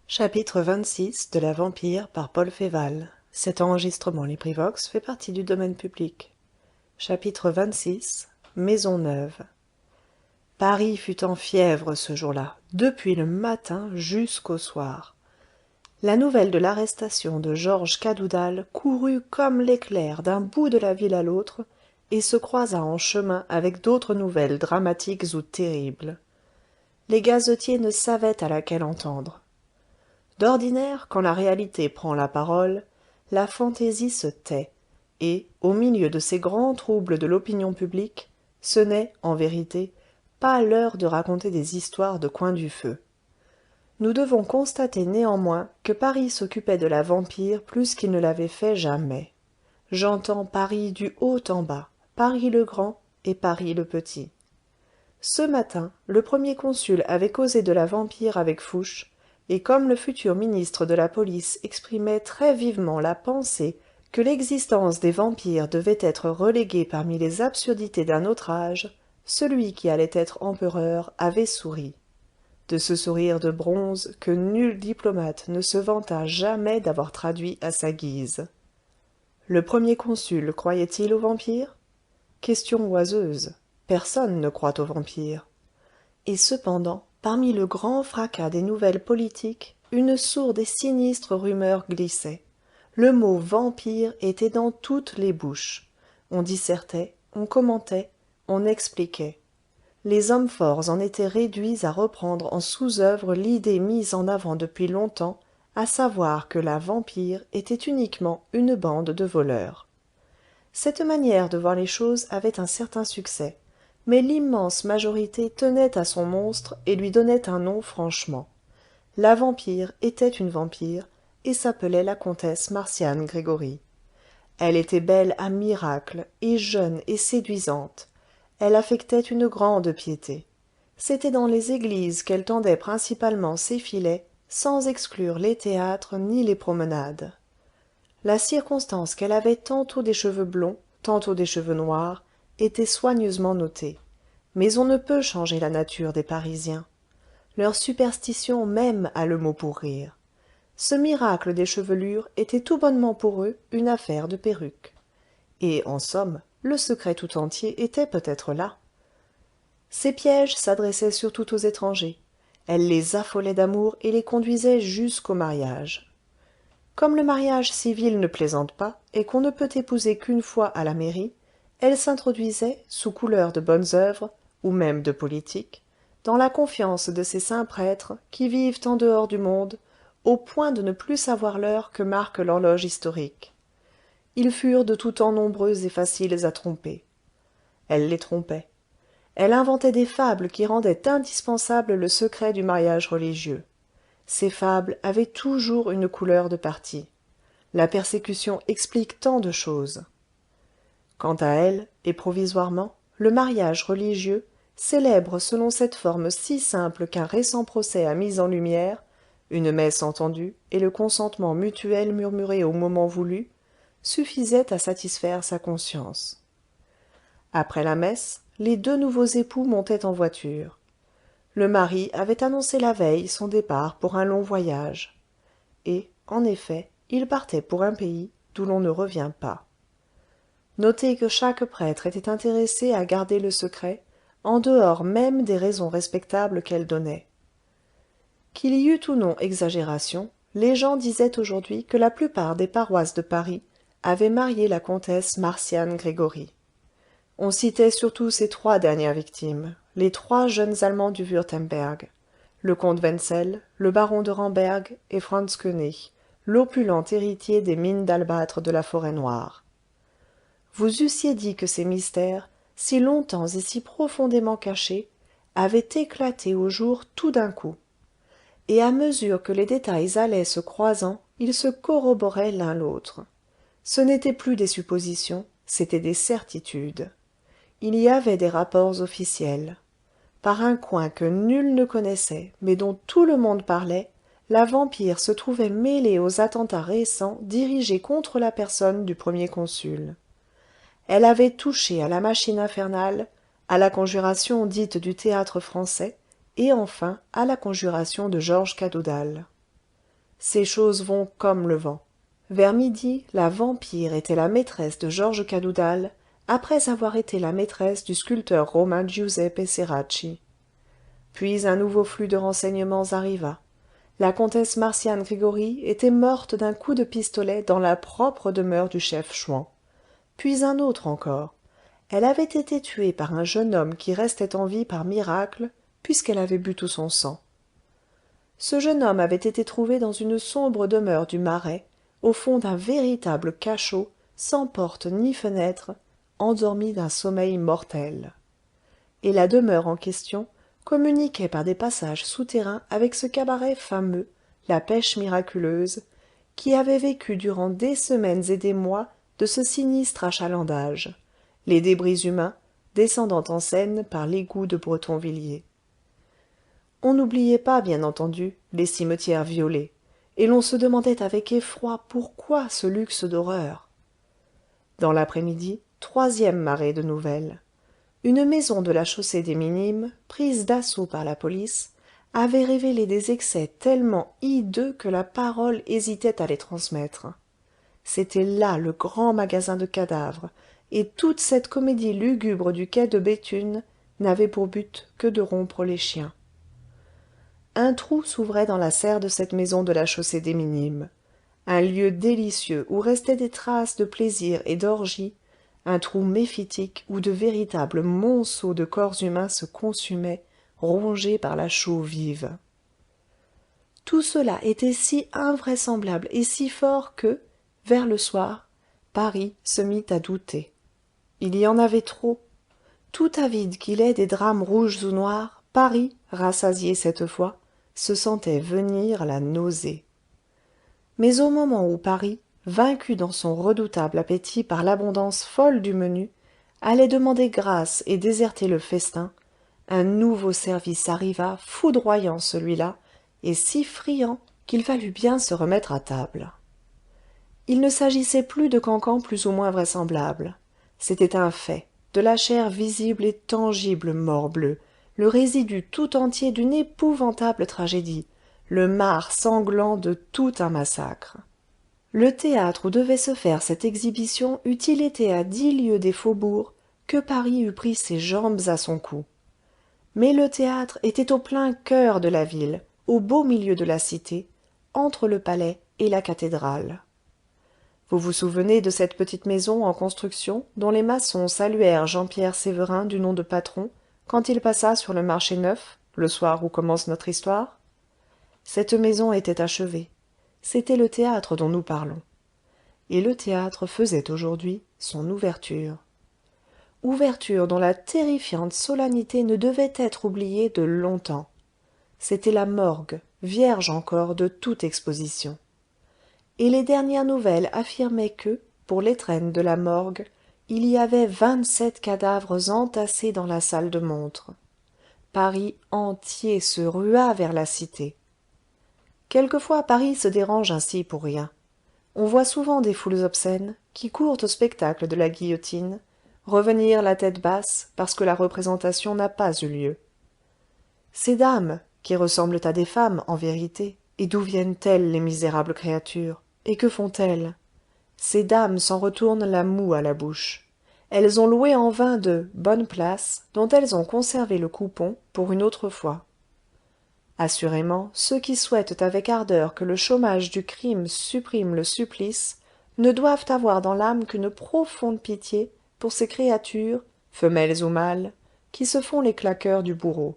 Chapitre 26 de la Vampire par Paul Féval. Chapitre 26 Maison Neuve. Paris fut en fièvre ce jour-là, depuis le matin jusqu'au soir. La nouvelle de l'arrestation de Georges Cadoudal courut comme l'éclair d'un bout de la ville à l'autre et se croisa en chemin avec d'autres nouvelles dramatiques ou terribles. Les gazetiers ne savaient à laquelle entendre. D'ordinaire, quand la réalité prend la parole, la fantaisie se tait, et, au milieu de ces grands troubles de l'opinion publique, ce n'est, en vérité, pas l'heure de raconter des histoires de coin du feu. Nous devons constater néanmoins que Paris s'occupait de la vampire plus qu'il ne l'avait fait jamais. J'entends Paris du haut en bas, Paris le grand et Paris le petit. Ce matin, le premier consul avait causé de la vampire avec Fouché, et comme le futur ministre de la police exprimait très vivement la pensée que l'existence des vampires devait être reléguée parmi les absurdités d'un autre âge, celui qui allait être empereur avait souri. De ce sourire de bronze que nul diplomate ne se vanta jamais d'avoir traduit à sa guise. Le premier consul croyait-il aux vampires? Question oiseuse. Personne ne croit aux vampires. Et cependant, parmi le grand fracas des nouvelles politiques, une sourde et sinistre rumeur glissait. Le mot vampire était dans toutes les bouches. On dissertait, on commentait, on expliquait. Les hommes forts en étaient réduits à reprendre en sous-œuvre l'idée mise en avant depuis longtemps, à savoir que la vampire était uniquement une bande de voleurs. Cette manière de voir les choses avait un certain succès, mais l'immense majorité tenait à son monstre et lui donnait un nom franchement. La vampire était une vampire et s'appelait la comtesse Marcian Gregoryi. Elle était belle à miracle et jeune et séduisante. Elle affectait une grande piété. C'était dans les églises qu'elle tendait principalement ses filets, sans exclure les théâtres ni les promenades. La circonstance qu'elle avait tantôt des cheveux blonds, tantôt des cheveux noirs, était soigneusement notée. Mais on ne peut changer la nature des Parisiens. Leur superstition même a le mot pour rire. Ce miracle des chevelures était tout bonnement pour eux une affaire de perruque. Et, en somme, le secret tout entier était peut-être là. Ces pièges s'adressaient surtout aux étrangers. Elle les affolait d'amour et les conduisait jusqu'au mariage. Comme le mariage civil ne plaisante pas et qu'on ne peut épouser qu'une fois à la mairie, elle s'introduisait, sous couleur de bonnes œuvres, ou même de politique, dans la confiance de ces saints prêtres qui vivent en dehors du monde, au point de ne plus savoir l'heure que marque l'horloge historique. Ils furent de tout temps nombreux et faciles à tromper. Elle les trompait. Elle inventait des fables qui rendaient indispensable le secret du mariage religieux. Ces fables avaient toujours une couleur de parti. La persécution explique tant de choses. Quant à elle, et provisoirement, le mariage religieux, célèbre selon cette forme si simple qu'un récent procès a mise en lumière, une messe entendue et le consentement mutuel murmuré au moment voulu, suffisait à satisfaire sa conscience. Après la messe, les deux nouveaux époux montaient en voiture. Le mari avait annoncé la veille son départ pour un long voyage. Et, en effet, il partait pour un pays d'où l'on ne revient pas. Notez que chaque prêtre était intéressé à garder le secret, en dehors même des raisons respectables qu'elle donnait. Qu'il y eût ou non exagération, les gens disaient aujourd'hui que la plupart des paroisses de Paris avaient marié la comtesse Marcian Gregoryi. On citait surtout ces trois dernières victimes, les trois jeunes Allemands du Wurtemberg, le comte Wenzel, le baron de Ramberg et Franz Koenig, l'opulent héritier des mines d'albâtre de la Forêt-Noire. Vous eussiez dit que ces mystères, si longtemps et si profondément cachés, avaient éclaté au jour tout d'un coup. Et à mesure que les détails allaient se croisant, ils se corroboraient l'un l'autre. Ce n'étaient plus des suppositions, c'étaient des certitudes. Il y avait des rapports officiels. Par un coin que nul ne connaissait, mais dont tout le monde parlait, la vampire se trouvait mêlée aux attentats récents dirigés contre la personne du premier consul. Elle avait touché à la machine infernale, à la conjuration dite du théâtre français, et enfin à la conjuration de Georges Cadoudal. Ces choses vont comme le vent. Vers midi, la vampire était la maîtresse de Georges Cadoudal, après avoir été la maîtresse du sculpteur romain Giuseppe Ceracchi. Puis un nouveau flux de renseignements arriva. La comtesse Marcian Gregoryi était morte d'un coup de pistolet dans la propre demeure du chef chouan. Puis un autre encore. Elle avait été tuée par un jeune homme qui restait en vie par miracle, puisqu'elle avait bu tout son sang. Ce jeune homme avait été trouvé dans une sombre demeure du Marais, au fond d'un véritable cachot, sans porte ni fenêtre, endormi d'un sommeil mortel. Et la demeure en question communiquait par des passages souterrains avec ce cabaret fameux, la Pêche Miraculeuse, qui avait vécu durant des semaines et des mois de ce sinistre achalandage, les débris humains descendant en Seine par l'égout de Bretonvilliers. On n'oubliait pas, bien entendu, les cimetières violés, et l'on se demandait avec effroi pourquoi ce luxe d'horreur. Dans l'après-midi, troisième marée de nouvelles. Une maison de la chaussée des Minimes, prise d'assaut par la police, avait révélé des excès tellement hideux que la parole hésitait à les transmettre. C'était là le grand magasin de cadavres, et toute cette comédie lugubre du quai de Béthune n'avait pour but que de rompre les chiens. Un trou s'ouvrait dans la serre de cette maison de la chaussée des Minimes, un lieu délicieux où restaient des traces de plaisir et d'orgie, un trou méphitique où de véritables monceaux de corps humains se consumaient, rongés par la chaux vive. Tout cela était si invraisemblable et si fort que, vers le soir, Paris se mit à douter. Il y en avait trop. Tout avide qu'il est des drames rouges ou noirs, Paris, rassasié cette fois, se sentait venir la nausée. Mais au moment où Paris, vaincu dans son redoutable appétit par l'abondance folle du menu, allait demander grâce et déserter le festin, un nouveau service arriva, foudroyant celui-là, et si friand qu'il fallut bien se remettre à table. Il ne s'agissait plus de cancans plus ou moins vraisemblables. C'était un fait, de la chair visible et tangible, morbleu, le résidu tout entier d'une épouvantable tragédie, le marc sanglant de tout un massacre. Le théâtre où devait se faire cette exhibition eût-il été à 10 lieues des faubourgs, que Paris eût pris ses jambes à son cou. Mais le théâtre était au plein cœur de la ville, au beau milieu de la cité, entre le palais et la cathédrale. Vous vous souvenez de cette petite maison en construction dont les maçons saluèrent Jean-Pierre Sévérin du nom de patron quand il passa sur le marché neuf, le soir où commence notre histoire? Cette maison était achevée. C'était le théâtre dont nous parlons. Et le théâtre faisait aujourd'hui son ouverture. Ouverture dont la terrifiante solennité ne devait être oubliée de longtemps. C'était la morgue, vierge encore de toute exposition. Et les dernières nouvelles affirmaient que, pour l'étrenne de la morgue, il y avait 27 cadavres entassés dans la salle de montre. Paris entier se rua vers la cité. Quelquefois Paris se dérange ainsi pour rien. On voit souvent des foules obscènes, qui courent au spectacle de la guillotine, revenir la tête basse parce que la représentation n'a pas eu lieu. Ces dames, qui ressemblent à des femmes en vérité, et d'où viennent-elles les misérables créatures, et que font-elles? Ces dames s'en retournent la moue à la bouche. Elles ont loué en vain de bonnes places dont elles ont conservé le coupon pour une autre fois. Assurément, ceux qui souhaitent avec ardeur que le chômage du crime supprime le supplice ne doivent avoir dans l'âme qu'une profonde pitié pour ces créatures, femelles ou mâles, qui se font les claqueurs du bourreau.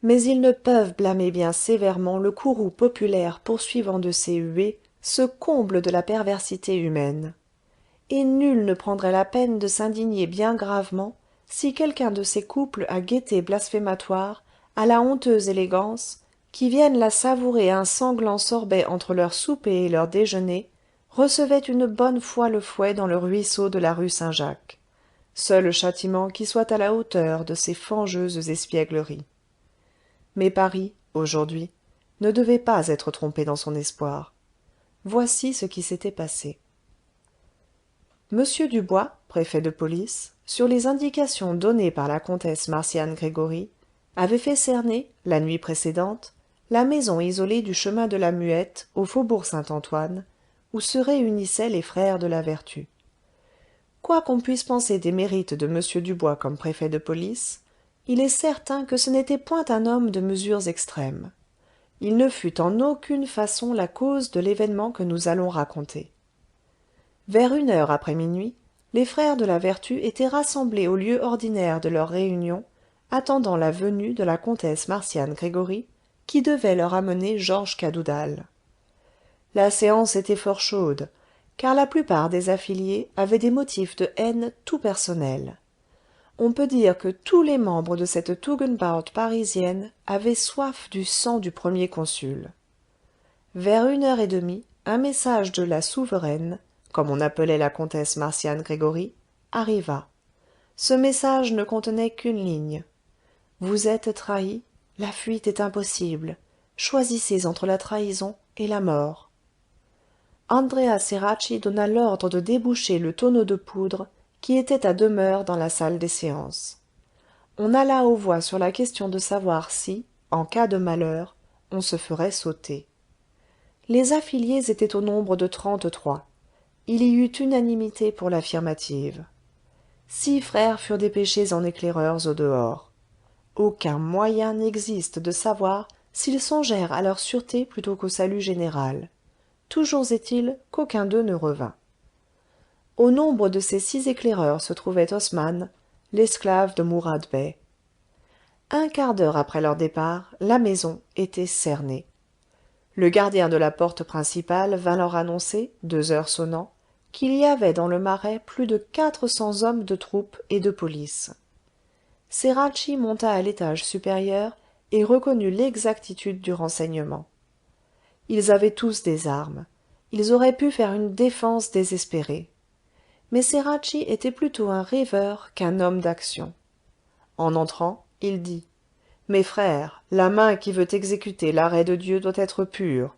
Mais ils ne peuvent blâmer bien sévèrement le courroux populaire poursuivant de ses huées ce comble de la perversité humaine. Et nul ne prendrait la peine de s'indigner bien gravement si quelqu'un de ces couples à gaieté blasphématoire, à la honteuse élégance, qui viennent la savourer un sanglant sorbet entre leur souper et leur déjeuner, recevait une bonne fois le fouet dans le ruisseau de la rue Saint-Jacques, seul châtiment qui soit à la hauteur de ces fangeuses espiègleries. Mais Paris, aujourd'hui, ne devait pas être trompé dans son espoir. Voici ce qui s'était passé. M. Dubois, préfet de police, sur les indications données par la comtesse Marcian Gregoryi, avait fait cerner, la nuit précédente, la maison isolée du chemin de la Muette au faubourg Saint-Antoine, où se réunissaient les frères de la Vertu. Quoi qu'on puisse penser des mérites de M. Dubois comme préfet de police, il est certain que ce n'était point un homme de mesures extrêmes. Il ne fut en aucune façon la cause de l'événement que nous allons raconter. Vers 1 heure après minuit, les frères de la Vertu étaient rassemblés au lieu ordinaire de leur réunion, attendant la venue de la comtesse Marcian Gregoryi, qui devait leur amener Georges Cadoudal. La séance était fort chaude, car la plupart des affiliés avaient des motifs de haine tout personnels. On peut dire que tous les membres de cette Tugendbaut parisienne avaient soif du sang du premier consul. Vers 1 heure et demie, un message de la souveraine, comme on appelait la comtesse Marcian Gregoryi, arriva. Ce message ne contenait qu'une ligne. « Vous êtes trahi, la fuite est impossible. Choisissez entre la trahison et la mort. » Andrea Ceracchi donna l'ordre de déboucher le tonneau de poudre qui était à demeure dans la salle des séances. On alla aux voix sur la question de savoir si, en cas de malheur, on se ferait sauter. Les affiliés étaient au nombre de 33. Il y eut unanimité pour l'affirmative. 6 frères furent dépêchés en éclaireurs au dehors. Aucun moyen n'existe de savoir s'ils songèrent à leur sûreté plutôt qu'au salut général. Toujours est-il qu'aucun d'eux ne revint. Au nombre de ces 6 éclaireurs se trouvait Osman, l'esclave de Mourad Bey. Un quart d'heure après leur départ, la maison était cernée. Le gardien de la porte principale vint leur annoncer, 2 heures sonnant, qu'il y avait dans le marais plus de 400 hommes de troupe et de police. Ceracchi monta à l'étage supérieur et reconnut l'exactitude du renseignement. Ils avaient tous des armes. Ils auraient pu faire une défense désespérée. Mais Ceracchi était plutôt un rêveur qu'un homme d'action. En entrant, il dit: « Mes frères, la main qui veut exécuter l'arrêt de Dieu doit être pure.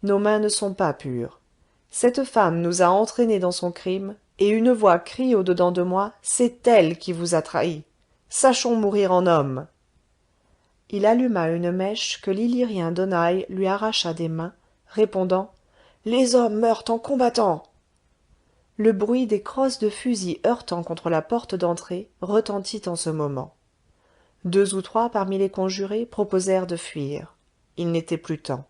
Nos mains ne sont pas pures. Cette femme nous a entraînés dans son crime, et une voix crie au-dedans de moi: c'est elle qui vous a trahis. Sachons mourir en hommes. » Il alluma une mèche que l'Illyrien Donaï lui arracha des mains, répondant: « Les hommes meurent en combattant. » Le bruit des crosses de fusil heurtant contre la porte d'entrée retentit en ce moment. 2 ou 3 parmi les conjurés proposèrent de fuir. Il n'était plus temps.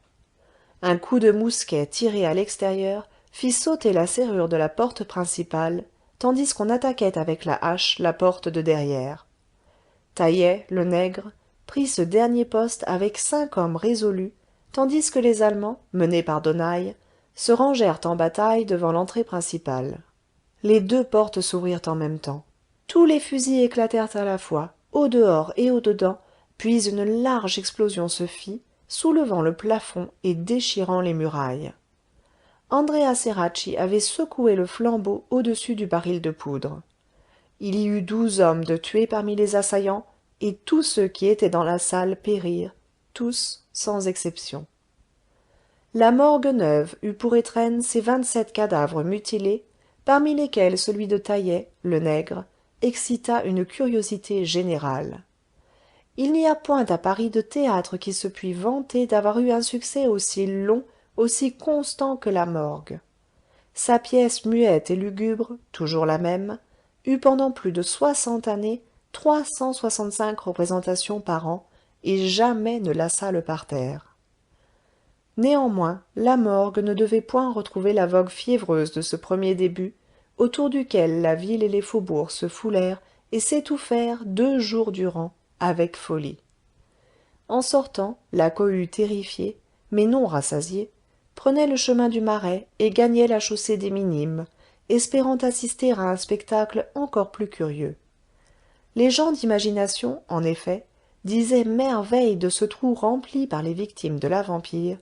Un coup de mousquet tiré à l'extérieur fit sauter la serrure de la porte principale, tandis qu'on attaquait avec la hache la porte de derrière. Taïeh, le nègre, prit ce dernier poste avec 5 hommes résolus, tandis que les Allemands, menés par Donaï, se rangèrent en bataille devant l'entrée principale. Les 2 portes s'ouvrirent en même temps. Tous les fusils éclatèrent à la fois, au dehors et au dedans, puis une large explosion se fit, soulevant le plafond et déchirant les murailles. Andrea Ceracchi avait secoué le flambeau au-dessus du baril de poudre. Il y eut 12 hommes de tués parmi les assaillants, et tous ceux qui étaient dans la salle périrent, tous sans exception. La morgue neuve eut pour étrenne ces 27 cadavres mutilés, parmi lesquels celui de Taïeh, le nègre, excita une curiosité générale. Il n'y a point à Paris de théâtre qui se puis vanter d'avoir eu un succès aussi long, aussi constant que la morgue. Sa pièce muette et lugubre, toujours la même, eut pendant plus de 60 années 365 représentations par an, et jamais ne lassa le parterre. Néanmoins, la morgue ne devait point retrouver la vogue fiévreuse de ce premier début, autour duquel la ville et les faubourgs se foulèrent et s'étouffèrent 2 jours durant, avec folie. En sortant, la cohue terrifiée, mais non rassasiée, prenait le chemin du Marais et gagnait la chaussée des Minimes, espérant assister à un spectacle encore plus curieux. Les gens d'imagination, en effet, disaient merveille de ce trou rempli par les victimes de la vampire,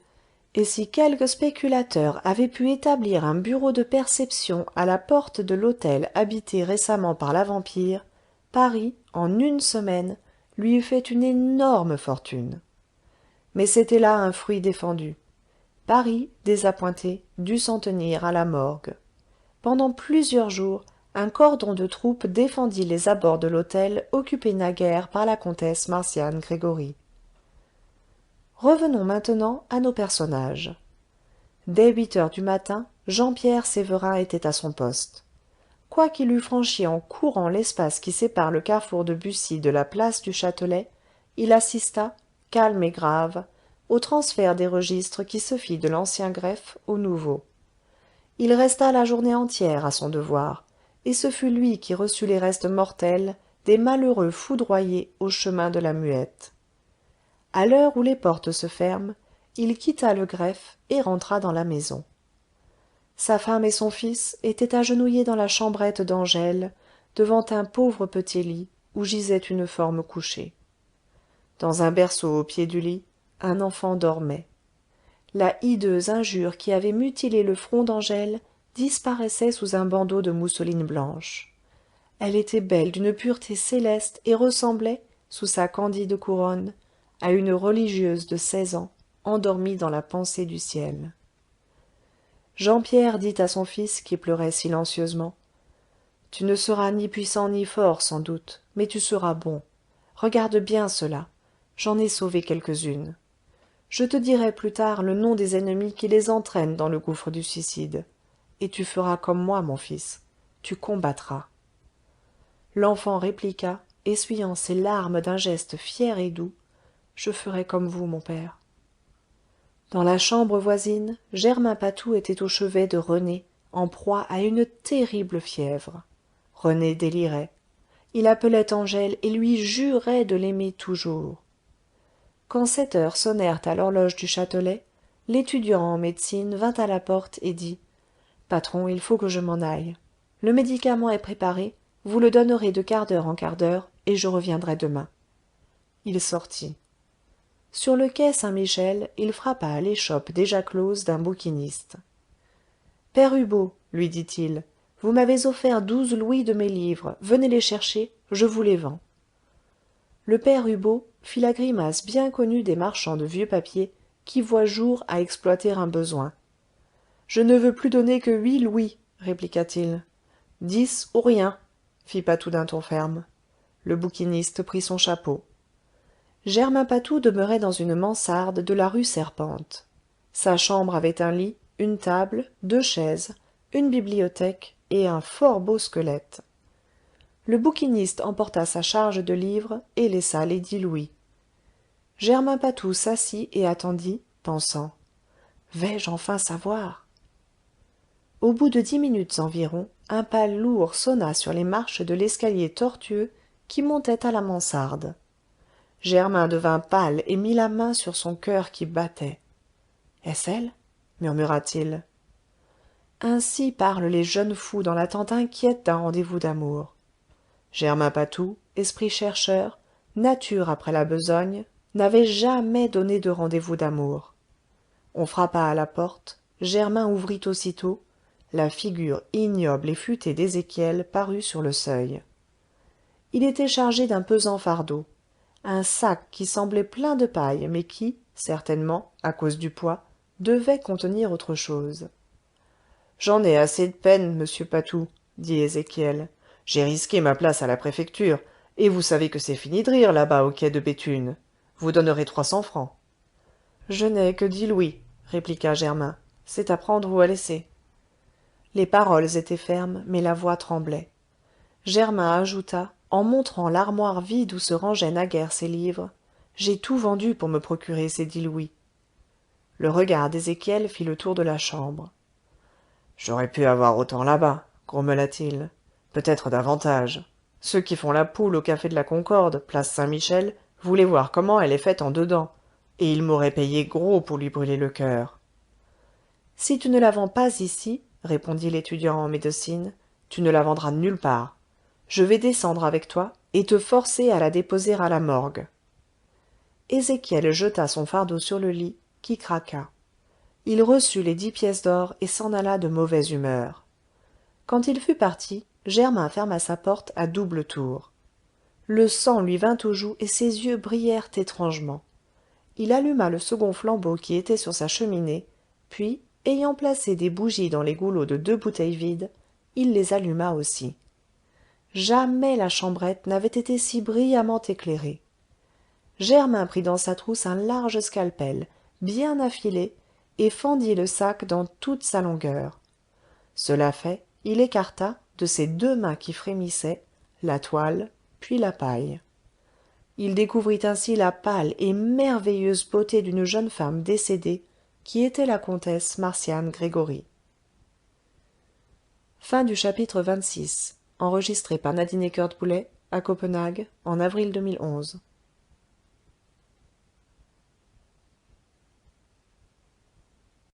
et si quelque spéculateur avait pu établir un bureau de perception à la porte de l'hôtel habité récemment par la vampire, Paris, en 1 semaine, lui eût fait une énorme fortune. Mais c'était là un fruit défendu. Paris, désappointé, dut s'en tenir à la morgue. Pendant plusieurs jours, un cordon de troupes défendit les abords de l'hôtel occupé naguère par la comtesse Marcian Gregoryi. Revenons maintenant à nos personnages. Dès 8 heures du matin, Jean-Pierre Sévérin était à son poste. Quoiqu'il eût franchi en courant l'espace qui sépare le carrefour de Bussy de la place du Châtelet, il assista, calme et grave, au transfert des registres qui se fit de l'ancien greffe au nouveau. Il resta la journée entière à son devoir, et ce fut lui qui reçut les restes mortels des malheureux foudroyés au chemin de la Muette. À l'heure où les portes se ferment, il quitta le greffe et rentra dans la maison. Sa femme et son fils étaient agenouillés dans la chambrette d'Angèle, devant un pauvre petit lit où gisait une forme couchée. Dans un berceau au pied du lit, un enfant dormait. La hideuse injure qui avait mutilé le front d'Angèle disparaissait sous un bandeau de mousseline blanche. Elle était belle d'une pureté céleste et ressemblait, sous sa candide couronne, à une religieuse de 16 ans, endormie dans la pensée du ciel. Jean-Pierre dit à son fils qui pleurait silencieusement: « Tu ne seras ni puissant ni fort, sans doute, mais tu seras bon. Regarde bien cela. J'en ai sauvé quelques-unes. Je te dirai plus tard le nom des ennemis qui les entraînent dans le gouffre du suicide. Et tu feras comme moi, mon fils. Tu combattras. » L'enfant répliqua, essuyant ses larmes d'un geste fier et doux: « Je ferai comme vous, mon père. » Dans la chambre voisine, Germain Patou était au chevet de René, en proie à une terrible fièvre. René délirait. Il appelait Angèle et lui jurait de l'aimer toujours. Quand 7 heures sonnèrent à l'horloge du Châtelet, l'étudiant en médecine vint à la porte et dit: « Patron, il faut que je m'en aille. Le médicament est préparé, vous le donnerez de quart d'heure en quart d'heure, et je reviendrai demain. » Il sortit. Sur le quai Saint-Michel, il frappa à l'échoppe déjà close d'un bouquiniste. « Père Hubault, lui dit-il, vous m'avez offert 12 louis de mes livres, venez les chercher, je vous les vends. » Le père Hubault fit la grimace bien connue des marchands de vieux papier qui voient jour à exploiter un besoin. « Je ne veux plus donner que 8 louis, répliqua-t-il. « 10 ou rien, fit Patou d'un ton ferme. Le bouquiniste prit son chapeau. Germain Patou demeurait dans une mansarde de la rue Serpente. Sa chambre avait un lit, une table, 2 chaises, une bibliothèque et un fort beau squelette. Le bouquiniste emporta sa charge de livres et laissa les 10 louis. Germain Patou s'assit et attendit, pensant: « Vais-je enfin savoir ?» Au bout de 10 minutes environ, un pas lourd sonna sur les marches de l'escalier tortueux qui montait à la mansarde. Germain devint pâle et mit la main sur son coeur qui battait. « Est-ce elle ?» murmura-t-il. Ainsi parlent les jeunes fous dans l'attente inquiète d'un rendez-vous d'amour. Germain Patou, esprit chercheur, nature après la besogne, n'avait jamais donné de rendez-vous d'amour. On frappa à la porte, Germain ouvrit aussitôt, la figure ignoble et futée d'Ézéchiel parut sur le seuil. Il était chargé d'un pesant fardeau, un sac qui semblait plein de paille mais qui, certainement, à cause du poids, devait contenir autre chose. « J'en ai assez de peine, monsieur Patou, » dit Ézéchiel. « J'ai risqué ma place à la préfecture, et vous savez que c'est fini de rire là-bas au quai de Béthune. Vous donnerez 300 francs. »« Je n'ai que 10 louis, » répliqua Germain. « C'est à prendre ou à laisser. » Les paroles étaient fermes, mais la voix tremblait. Germain ajouta, en montrant l'armoire vide où se rangeaient naguère ses livres: « J'ai tout vendu pour me procurer ces 10 louis. » Le regard d'Ézéchiel fit le tour de la chambre. « J'aurais pu avoir autant là-bas, » grommela-t-il. « Peut-être davantage. Ceux qui font la poule au café de la Concorde, place Saint-Michel, voulaient voir comment elle est faite en dedans, et ils m'auraient payé gros pour lui brûler le cœur. »« Si tu ne la vends pas ici, répondit l'étudiant en médecine, tu ne la vendras nulle part. Je vais descendre avec toi et te forcer à la déposer à la morgue. » Ézéchiel jeta son fardeau sur le lit, qui craqua. Il reçut les 10 pièces d'or et s'en alla de mauvaise humeur. Quand il fut parti, Germain ferma sa porte à double tour. Le sang lui vint aux joues et ses yeux brillèrent étrangement. Il alluma le second flambeau qui était sur sa cheminée, puis, ayant placé des bougies dans les goulots de 2 bouteilles vides, il les alluma aussi. Jamais la chambrette n'avait été si brillamment éclairée. Germain prit dans sa trousse un large scalpel bien affilé et fendit le sac dans toute sa longueur. Cela fait, il écarta, de ses deux mains qui frémissaient, la toile, puis la paille. Il découvrit ainsi la pâle et merveilleuse beauté d'une jeune femme décédée, qui était la comtesse Marcian Gregoryi. Chapitre 26. Enregistré par Nadine Ekert-Boulet à Copenhague en avril 2011.